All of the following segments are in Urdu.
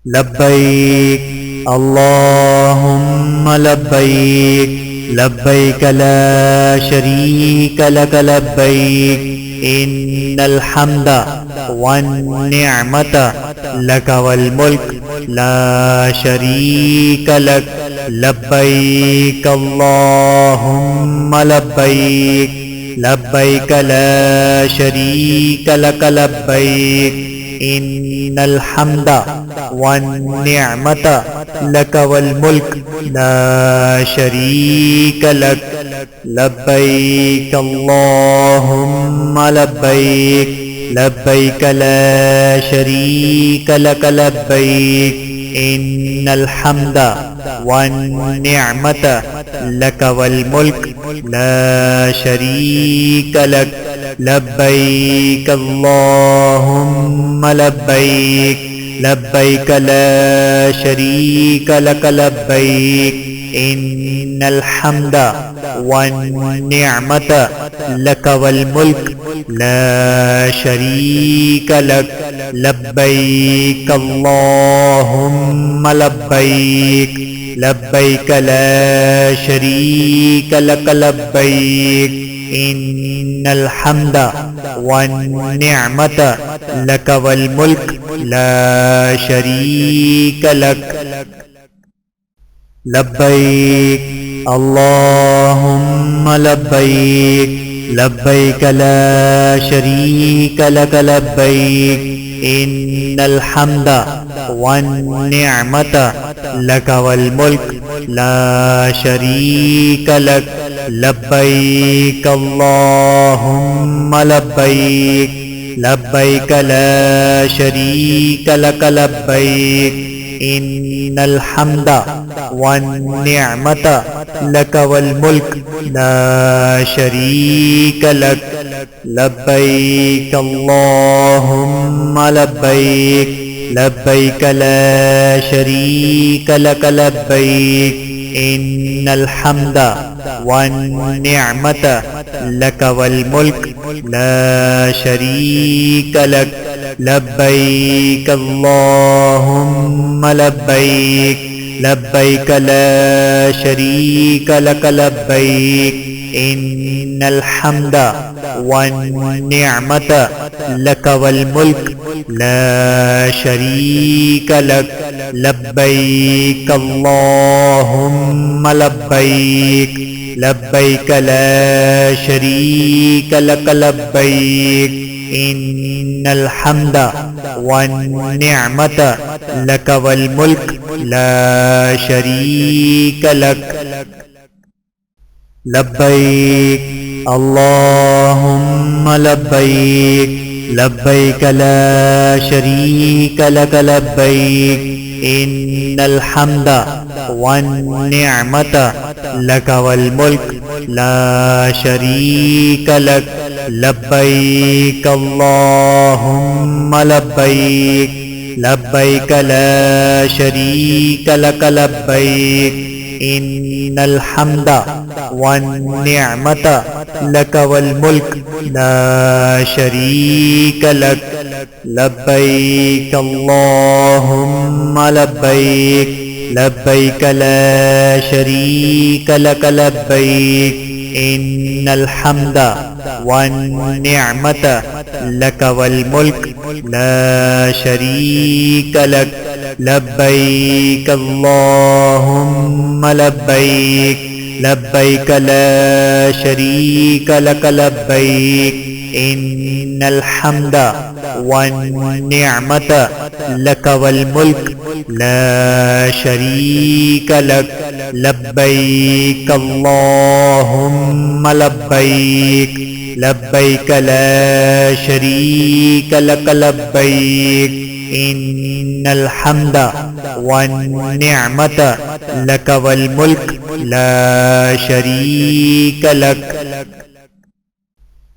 لبيك اللهم لبيك لبيك لا شريك لك لبيك إن الحمد والنعمة لك والملك لا شريك لك لبيك اللهم لبيك لبيك لا شريك لك لبيك إن الحمد والنعمة لك والملك لا شريك لك لبيك اللهم لبيك لبيك لا شريك لك لبيك إن الحمد والنعمة لك والملك لا شريك لك لبيك اللهم لبيك لبيك لا شريك لك لبيك إن الحمد والنعمة لك والملك لا شريك لك لبيك اللهم لبيك لبيك لا شريك لك لبيك إن الحمد والنعمة لك والملك لا شريك لك لبيك اللهم لبيك لبيك لا شريك لك لبيك إن الحمد والنعمة لك والملك لا شريك لك لبيك اللهم لبيك لبيك لا شريك لك لبيك إن الحمد والنعمة لك والملك لا شريك لك لبيك اللهم لبيك لبيك لا شريك لك لبيك إن الحمد والنعمة لك والملك لا شريك لك لبيك اللهم لبيك لبيك لا شريك لك لبيك إن الحمد والنعمة لك والملك لا شريك لك لبيك اللهم لبيك لبيك لا شريك لك لبيك إن الحمد والنعمة لك والملك لا شريك لك لبيك اللهم لبيك لبيك لا شريك لك لبيك إن الحمد والنعمة لك والملك لا شريك لك لبيك اللهم لبيك لبيك لا شريك لك لبيك إن الحمد والنعمة لك والملك لا شريك لك لبيك اللهم لبيك لبيك لا شريك لك لبيك إن الحمد والنعمة لك والملك لا شريك لك لبيك اللهم لبيك لبيك لا شريك لك لبيك إن الحمد والنعمة لك والملك لا شريك لك لبيك اللهم لبيك لبيك لا شريك لك لبيك إن الحمد والنعمة لك والملك لا شريك لك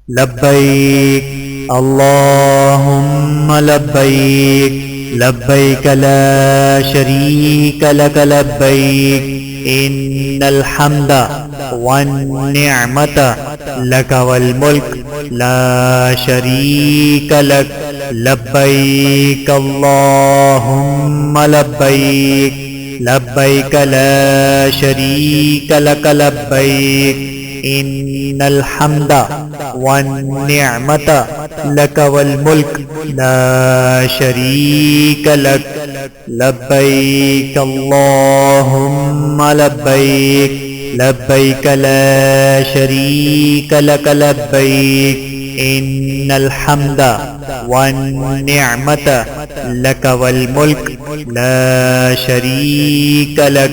لبيك اللهم لبيك لبيك لا شريك لك لبيك إن الحمد والنعمة لك والملك لا شريك لك لبيك اللهم لبيك لبيك لا شريك لك لبيك إن الحمد والنعمة لك والملك لا شريك لك لبيك اللهم لبيك لبيك لا شريك لك لبيك إن الحمد والنعمة لك والملك لا شريك لك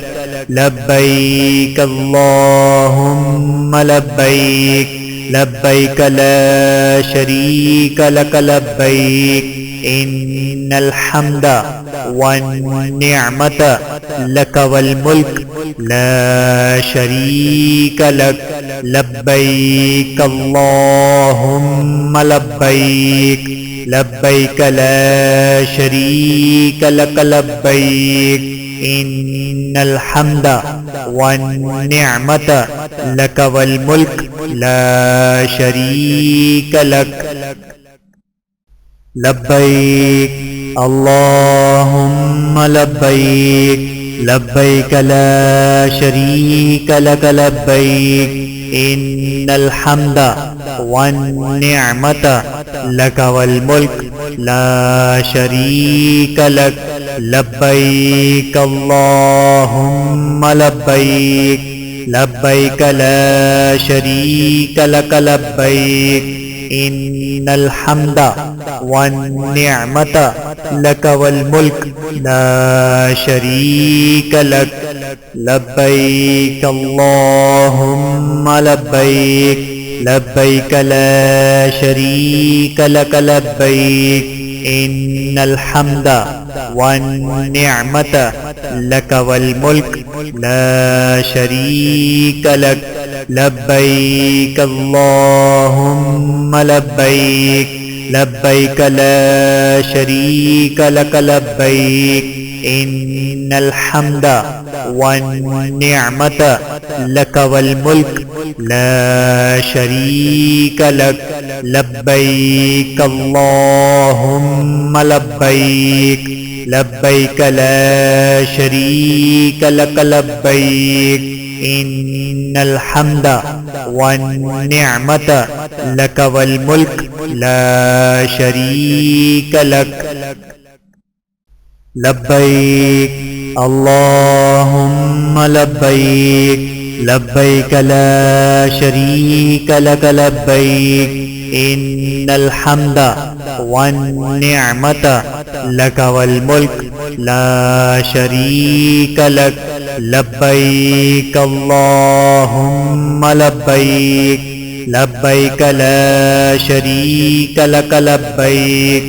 لبيك اللهم لبيك لبيك لا شريك لك لبيك إن الحمد والنعمة لك والملك لا شريك لك لبيك اللهم لبيك لبيك لا شريك لك لبيك إن الحمد والنعمة لك والملك لا شريك لك لبيك اللهم لبيك لبيك لا شريك لك لبيك إن الحمد والنعمة لك والملك لا شريك لك لبيك اللهم لبيك لبيك لا شريك لك لبيك إن الحمد والنعمة لك والملك لا شريك لك لبيك اللهم لبيك لبيك لا شريك لك لبيك إن الحمد والنعمة لك والملك لا شريك لك لبيك اللهم لبيك لبيك لا شريك لك لبيك إن الحمد والنعمة لك والملك لا شريك لك لبيك اللهم لبيك لبيك لا شريك لك لبيك إن الحمد والنعمة لك والملك لا شريك لك لبيك اللهم لبيك لبيك لا شريك لك لبيك إن الحمد والنعمة لك والملك لا شريك لك لبيك اللهم لبيك لبيك لا شريك لك لبيك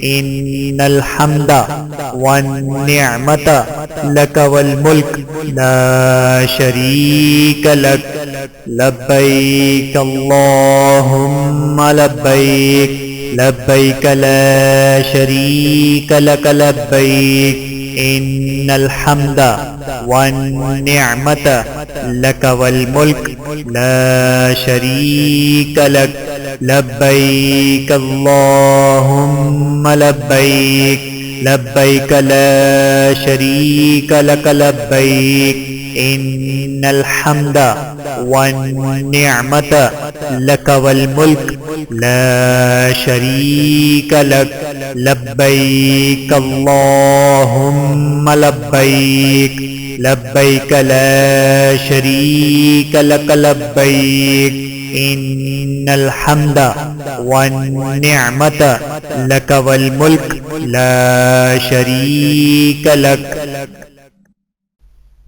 إن الحمد والنعمة لك والملك لا شريك لك لبيك اللهم لبيك لبيك لا شريك لك لبيك إن الحمد والنعمة لك والملك لا شريك لك لبيك اللهم لبيك لبيك لا شريك لك لبيك إن الحمد والنعمة لك والملك لا شريك لك لبيك اللهم لبيك لبيك لا شريك لك لبيك إن الحمد والنعمة لك والملك لا شريك لك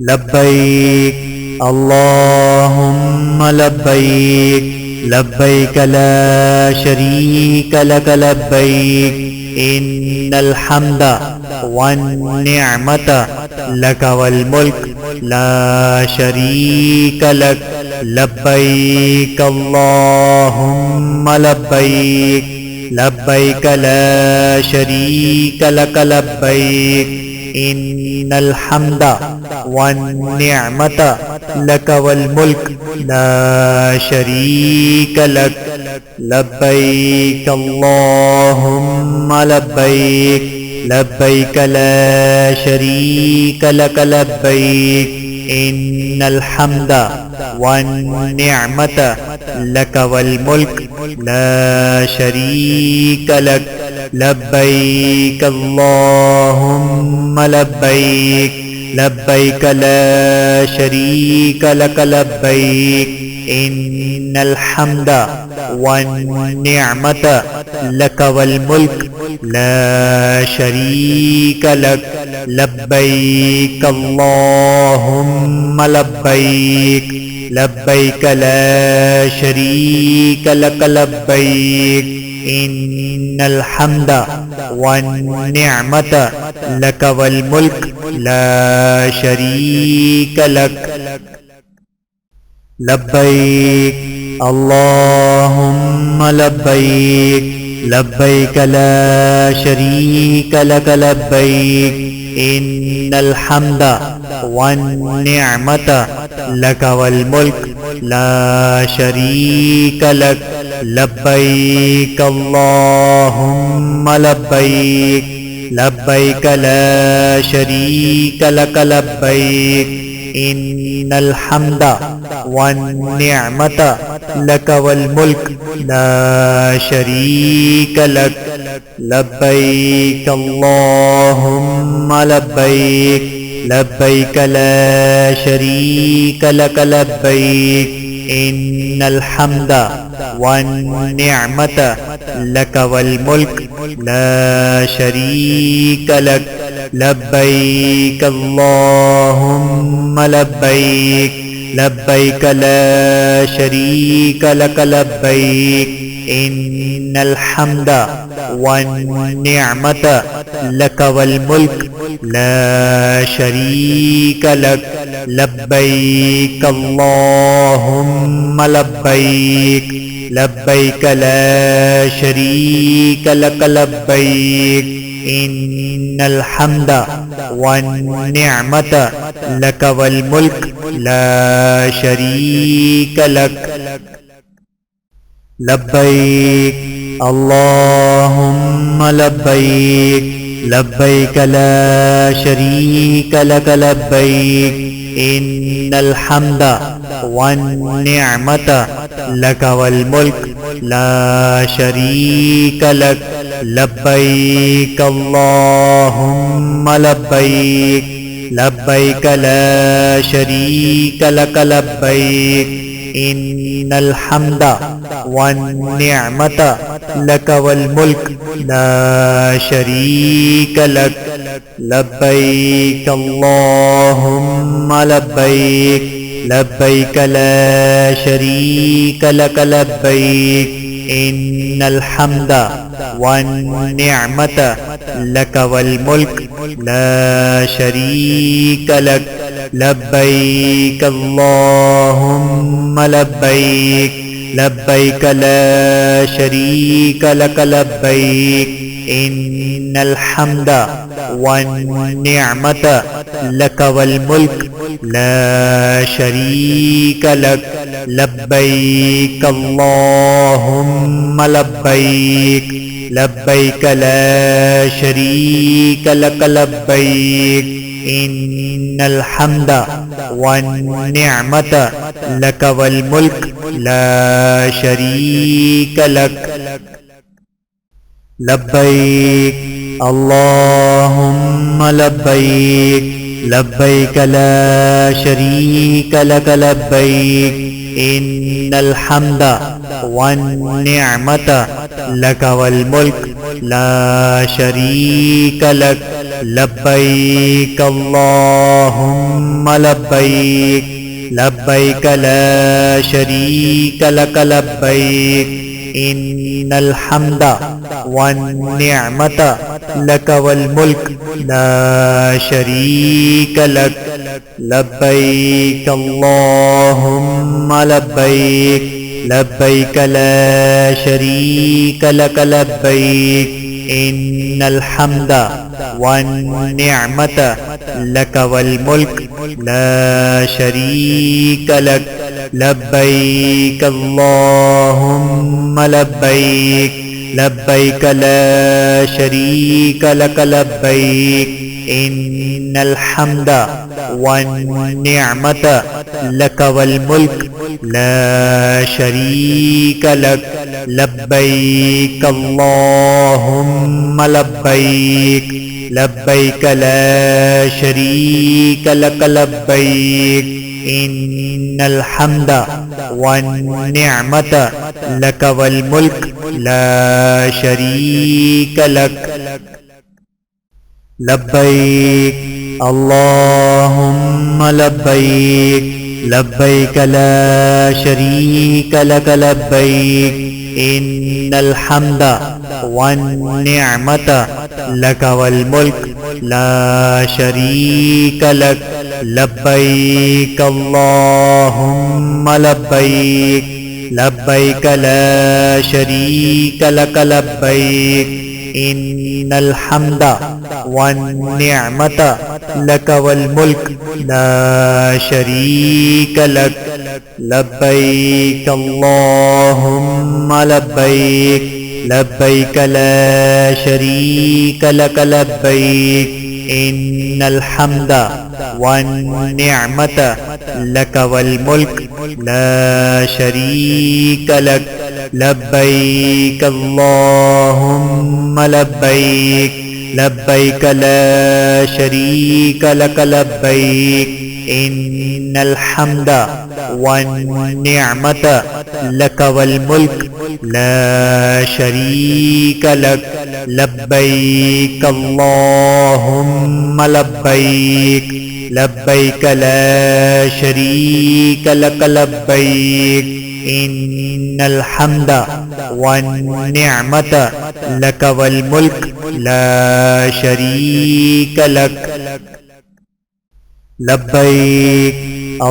لبيك اللهم لبيك لبيك لا شريك لك لبيك إن الحمد والنعمة لك والملك لا شريك لك لبيك اللهم لبيك لبيك لا شريك لك لبيك إن الحمد والنعمة لك والملك لا شريك لك لبيك اللهم لبيك لبيك لا شريك لك لبيك إن الحمد والنعمة لك والملك لا شريك لك لبيك اللهم لبيك لبيك لا شريك لك لبيك إن الحمد والنعمة لك والملك لا شريك لك لبيك اللهم لبيك لبيك لا شريك لك لبيك إن الحمد والنعمة لك والملك لا شريك لك لبيك اللهم لبيك لبيك لا شريك لك لبيك إن الحمد والنعمة لك والملك لا شريك لك لبيك اللهم لبيك لبيك لا شريك لك لبيك إن الحمد والنعمة لك والملك لا شريك لك لبيك اللهم لبيك لبيك لا شريك لك لبيك إن الحمد والنعمة لك والملك لا شريك لك لبيك اللهم لبيك لبيك لا شريك لك لبيك إن الحمد والنعمة لك والملك لا شريك لك لبيك اللهم لبيك لبيك لا شريك لك لبيك إن الحمد والنعمة لك والملك لا شريك لك لبيك اللهم لبيك لبيك لا شريك لك لبيك إن الحمد والنعمة لك والملك لا شريك لك لبيك اللهم لبيك لبيك لا شريك لك لبيك إن الحمد والنعمة لك والملك لا شريك لك لبيك اللهم لبيك لبيك لا شريك لك لبيك إن الحمد والنعمة لك والملك لا شريك لك لبيك اللهم لبيك لبيك لا شريك لك لبيك إن الحمد والنعمة لك والملك لا شريك لك لبيك اللهم لبيك لبيك لا شريك لك لبيك إن الحمد والنعمة لك والملك لا شريك لك لبيك اللهم لبيك لبيك لا شريك لك لبيك إن الحمد والنعمة لك والملك لا شريك لك لبيك اللهم لبيك لبيك لا شريك لك لبيك إن الحمد والنعمة لك والملك لا شريك لك لبيك اللهم لبيك لبيك لا شريك لك لبيك إن الحمد والنعمة لك والملك لا شريك لك لبيك اللهم لبيك لبيك لا شريك لك لبيك إن الحمد والنعمة لك والملك لا شريك لك لبيك اللهم لبيك لبيك لا شريك لك لبيك إن الحمد والنعمة لك والملك لا شريك لك لبيك اللهم لبيك لبيك لا شريك لك لبيك إن الحمد والنعمة لك والملك لا شريك لك لبيك اللهم لبيك لبيك لا شريك لك لبيك إن الحمد والنعمة لك والملك لا شريك لك لبيك اللهم لبيك لبيك لا شريك لك لبيك إن الحمد والنعمة لك والملك لا شريك لك لبيك اللهم لبيك لبيك لا شريك لك لبيك إن الحمد والنعمة لك والملك لا شريك لك لبيك اللهم لبيك لبيك لا شريك لك لبيك إن الحمد والنعمة لك والملك لا شريك لك لبيك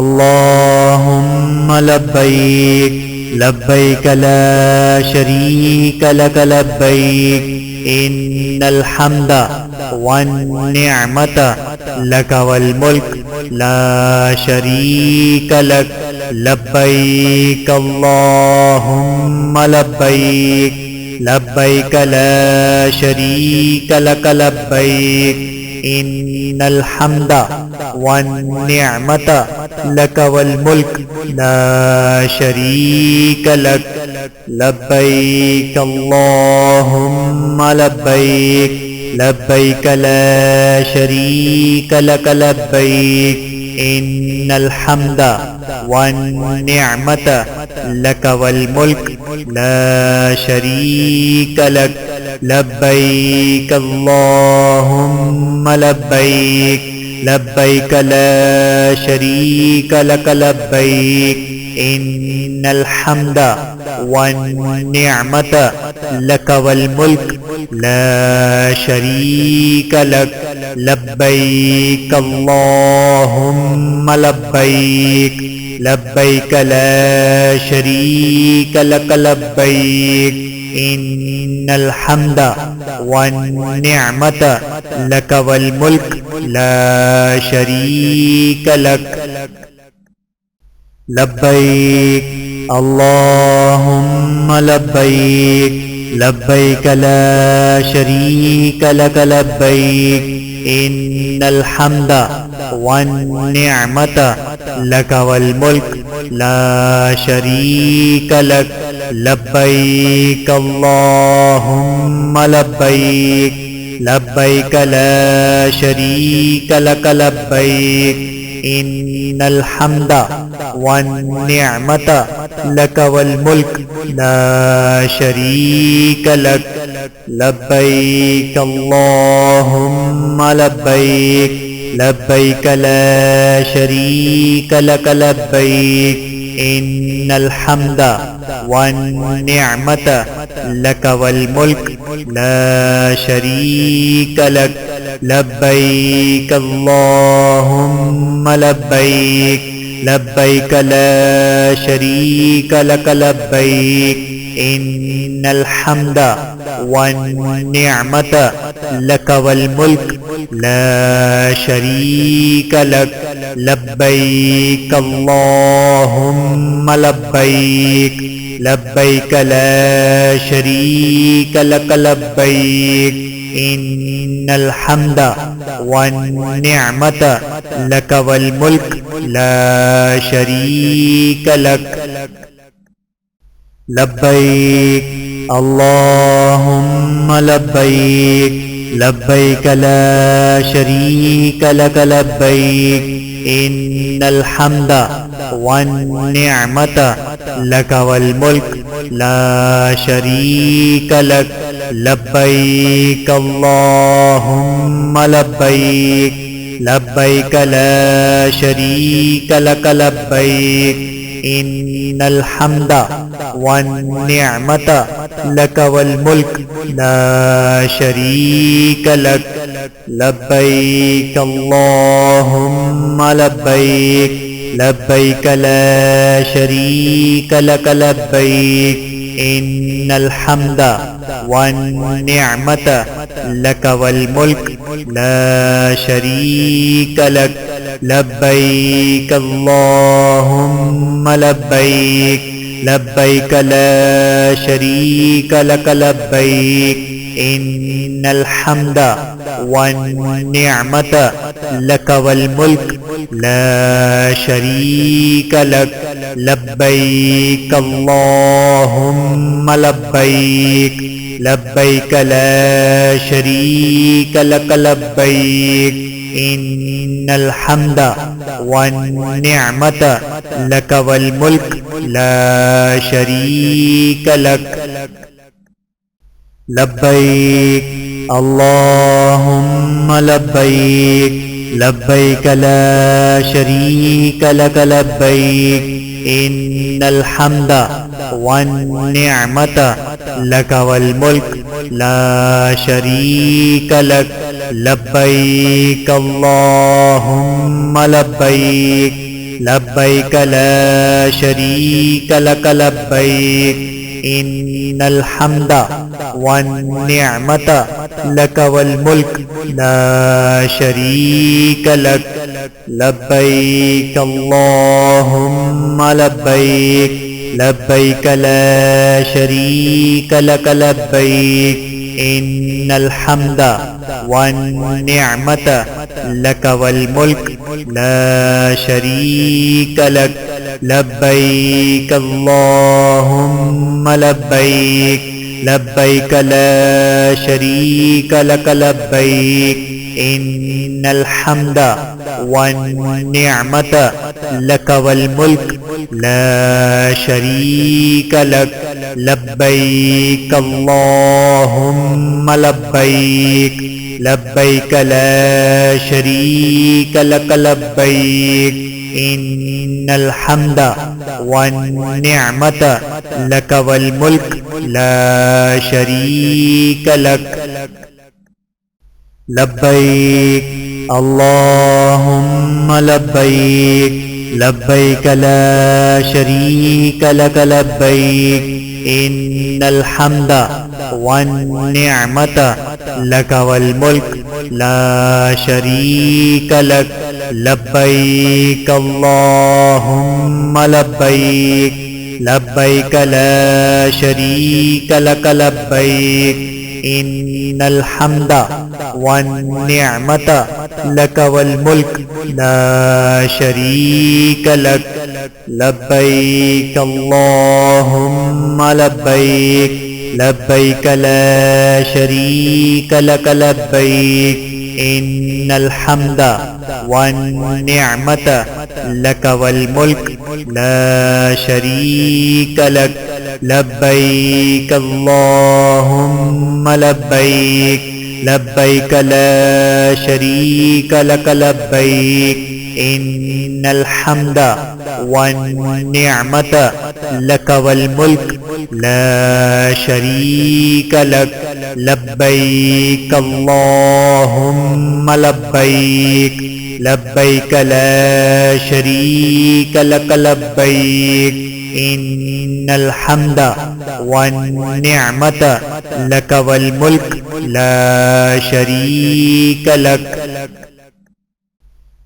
اللهم لبيك لبيك لا شريك لك لبيك إن الحمد والنعمة لك والملك لا شريك لك لبيك اللهم لبيك لبيك لا شريك لك لبيك إن الحمد والنعمة لك والملك لا شريك لك لبيك اللهم لبيك لبيك لا شريك لك لبيك إن الحمد والنعمة لك والملك لا شريك لك لبيك اللهم لبيك لبيك لا شريك لك لبيك إن الحمد والنعمة لك والملك لا شريك لك لبيك اللهم لبيك لبيك لا شريك لك لبيك إن الحمد والنعمة لك والملك لا شريك لك لبيك اللهم لبيك لبيك لا شريك لك لبيك إن الحمد والنعمة لك والملك لا شريك لك لبيك اللهم لبيك لبيك لا شريك لك لبيك إن الحمد والنعمة لك والملك لا شريك لك لبيك اللهم لبيك لبيك لا شريك لك لبيك إن الحمد والنعمة لك والملك لا شريك لك لبيك اللهم لبيك لبيك لا شريك لك لبيك إن الحمد والنعمة لك والملك لا شريك لك لبيك اللهم لبيك لبيك لا شريك لك لبيك إن الحمد والنعمة لك والملك لا شريك لك لبيك اللهم لبيك لبيك لا شريك لك لبيك إن الحمد والنعمة لك والملك لا شريك لك لبيك اللهم لبيك لبيك لا شريك لك لبيك إن الحمد والنعمة لك والملك لا شريك لك لبيك اللهم لبيك لبيك لا شريك لك لبيك إن الحمد والنعمة لك والملك لا شريك لك لبيك اللهم لبيك لبيك لا شريك لك لبيك إن الحمد والنعمة لك والملك لا شريك لك لبيك اللهم لبيك لبيك لا شريك لك لبيك إن الحمد والنعمة لك والملك لا شريك لك لبيك اللهم لبيك لبيك لا شريك لك لبيك إن الحمد والنعمة لك والملك لا شريك لك لبيك اللهم لبيك لبيك لا شريك لك لبيك إن الحمد والنعمة لك والملك لا شريك لك لبيك اللهم لبيك لبيك لا شريك لك لبيك إن الحمد والنعمة لك والملك لا شريك لك لبيك اللهم لبيك لبيك لا شريك لك لبيك إن الحمد والنعمة لك والملك لا شريك لك لبيك اللهم لبيك لبيك لا شريك لك لبيك إن الحمد والنعمة لك والملك لا شريك لك لبيك اللهم لبيك لبيك لا شريك لك لبيك إن الحمد والنعمة لك والملك لا شريك لك لبيك اللهم لبيك لبيك لا شريك لك لبيك إن الحمد والنعمة لك والملك لا شريك لك لبيك اللهم لبيك لبيك لا شريك لك لبيك إن الحمد والنعمة لك والملك لا شريك لك لبيك اللهم لبيك لبيك لا شريك لك لبيك إن الحمد والنعمة لك والملك لا شريك لك لبيك اللهم لبيك لبيك لا شريك لك لبيك إن الحمد والنعمة لك والملك لا شريك لك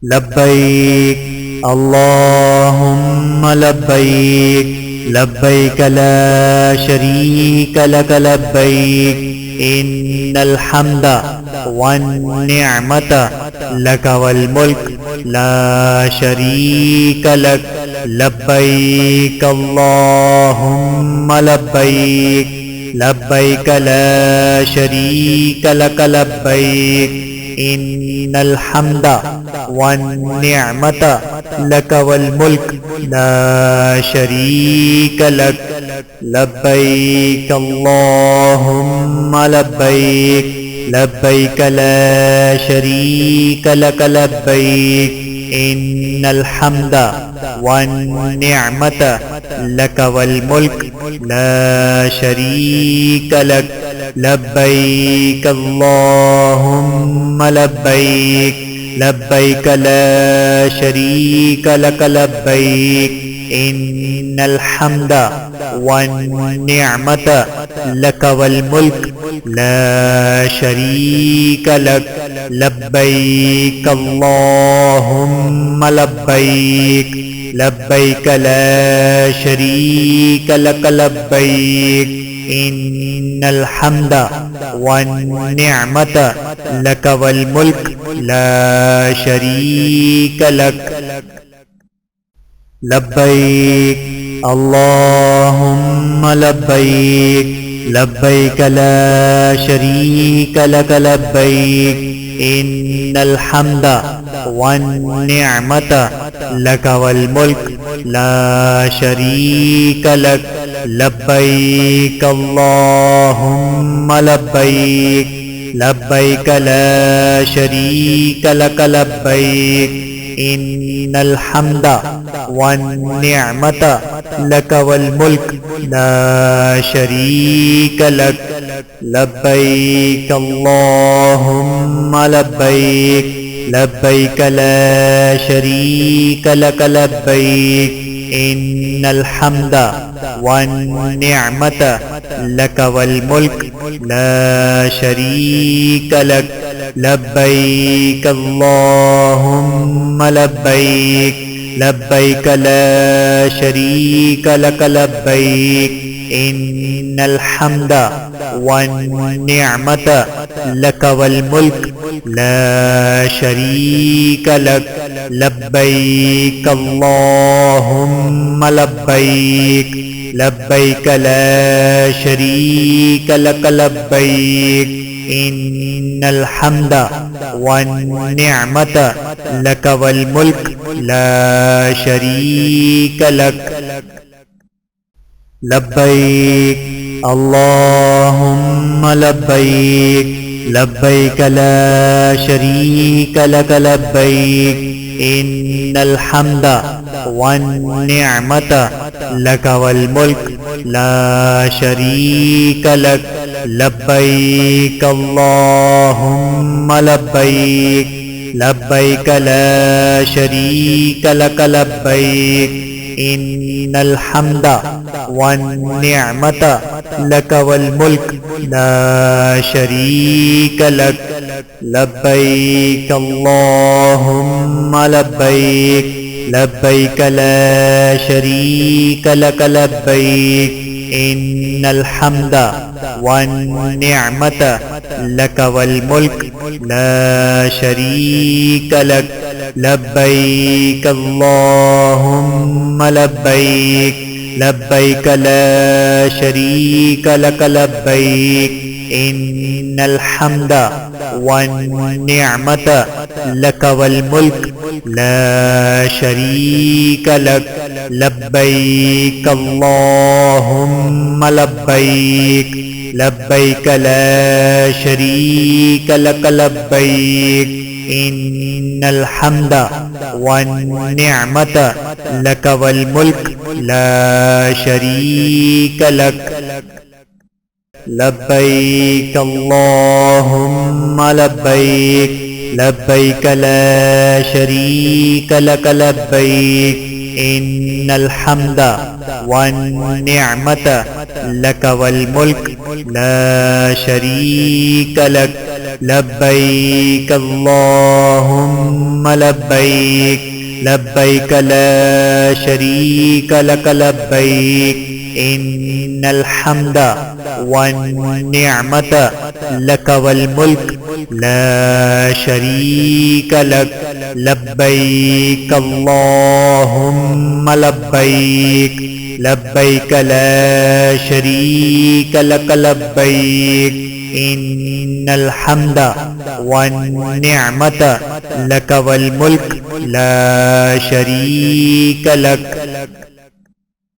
لبيك اللهم لبيك لبيك لا شريك لك لبيك إن الحمد والنعمة لك والملك لا شريك لك لبيك اللهم لبيك لبيك لا شريك لك لبيك إن الحمد والنعمة لك والملك لا شريك لك لبيك اللهم لبيك لبيك لا شريك لك لبيك إن الحمد والنعمة لك والملك لا شريك لك لبيك اللهم لبيك لبيك لا شريك لك لبيك إن الحمد والنعمة لك والملك لا شريك لك لبيك اللهم لبيك لبيك لا شريك لك لبيك إن الحمد والنعمة لك والملك لا شريك لك لبيك اللهم لبيك لبيك لا شريك لك لبيك إن الحمد والنعمة لك والملك لا شريك لك لبيك اللهم لبيك لبيك لا شريك لك لبيك إن الحمد والنعمة لك والملك لا شريك لك لبيك اللهم لبيك لبيك لا شريك لك لبيك إن الحمد والنعمة لك والملك لا شريك لك لبيك اللهم لبيك لبيك لا شريك لك لبيك إن الحمد والنعمة لك والملك لا شريك لك لبيك اللهم لبيك لبيك لا شريك لك لبيك إن الحمد والنعمة لك والملك لا شريك لك لبيك اللهم لبيك لبيك لا شريك لك لبيك إن الحمد والنعمة لك والملك لا شريك لك لبيك اللهم لبيك لبيك لا شريك لك لبيك إن الحمد والنعمة لك والملك لا شريك لك لبيك اللهم لبيك لبيك لا شريك لك لبيك إن الحمد والنعمة لك والملك لا شريك لك لبيك اللهم لبيك لبيك لا شريك لك لبيك إن الحمد والنعمة لك والملك لا شريك لك لبيك اللهم لبيك لبيك لا شريك لك لبيك إن الحمد والنعمة لك والملك لا شريك لك لبيك اللهم لبيك لبيك لا شريك لك لبيك إن الحمد والنعمة لك والملك لا شريك لك لبيك اللهم لبيك لبيك لا شريك لك لبيك إن الحمد والنعمة لك والملك لا شريك لك لبيك اللهم لبيك لبيك لا شريك لك لبيك إن الحمد والنعمة لك والملك لا شريك لك